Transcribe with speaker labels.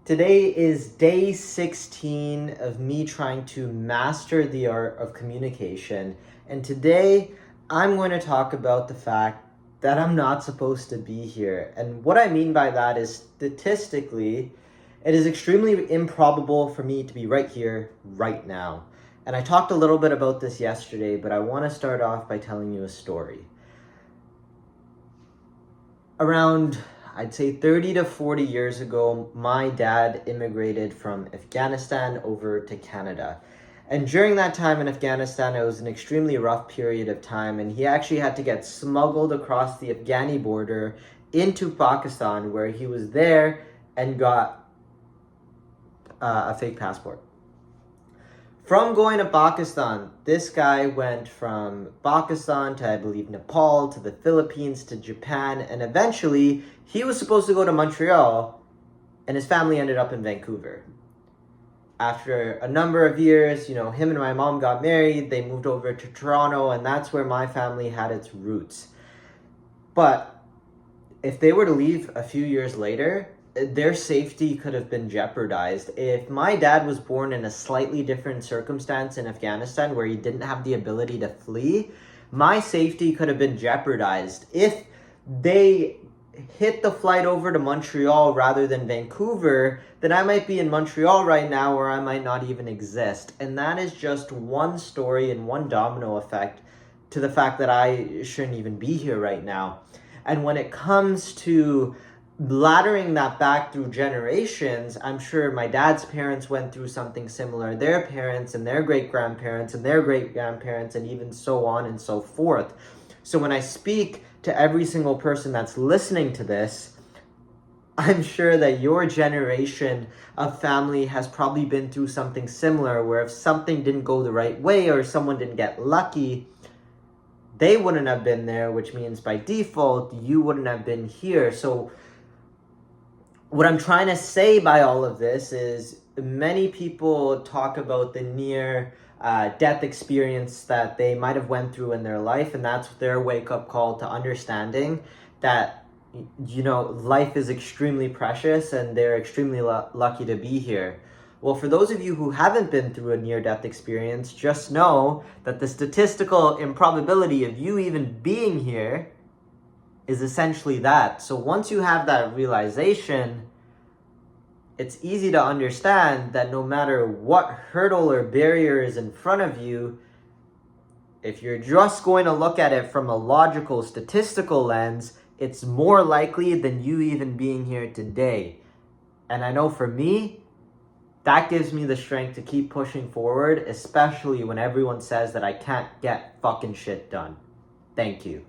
Speaker 1: Today is day 16 of me trying to master the art of communication. And today I'm going to talk about the fact that I'm not supposed to be here. And what I mean by that is statistically, it is extremely improbable for me to be right here, right now. And I talked a little bit about this yesterday, but I want to start off by telling you a story. Around, I'd say 30 to 40 years ago, my dad immigrated from Afghanistan over to Canada. And during that time in Afghanistan, it was an extremely rough period of time, and he actually had to get smuggled across the Afghani border into Pakistan, where he was there and got a fake passport. From going to Pakistan, this guy went from Pakistan to, I believe, Nepal, to the Philippines, to Japan, and eventually he was supposed to go to Montreal, and his family ended up in Vancouver. After a number of years, him and my mom got married, they moved over to Toronto, and that's where my family had its roots. But if they were to leave a few years later, their safety could have been jeopardized. If my dad was born in a slightly different circumstance in Afghanistan where he didn't have the ability to flee, my safety could have been jeopardized. If they hit the flight over to Montreal rather than Vancouver, then I might be in Montreal right now, or I might not even exist. And that is just one story and one domino effect to the fact that I shouldn't even be here right now. And when it comes to laddering that back through generations, I'm sure my dad's parents went through something similar, their parents and their great-grandparents and their great-grandparents, and even so on and so forth. So when I speak to every single person that's listening to this, I'm sure that your generation of family has probably been through something similar, where if something didn't go the right way or someone didn't get lucky, they wouldn't have been there, which means by default, you wouldn't have been here. So what I'm trying to say by all of this is many people talk about the near death experience that they might have went through in their life, and that's their wake-up call to understanding that life is extremely precious and they're extremely lucky to be here. Well, for those of you who haven't been through a near-death experience, just know that the statistical improbability of you even being here is essentially that. So once you have that realization, it's easy to understand that no matter what hurdle or barrier is in front of you, if you're just going to look at it from a logical, statistical lens, it's more likely than you even being here today. And I know for me, that gives me the strength to keep pushing forward, especially when everyone says that I can't get fucking shit done. Thank you.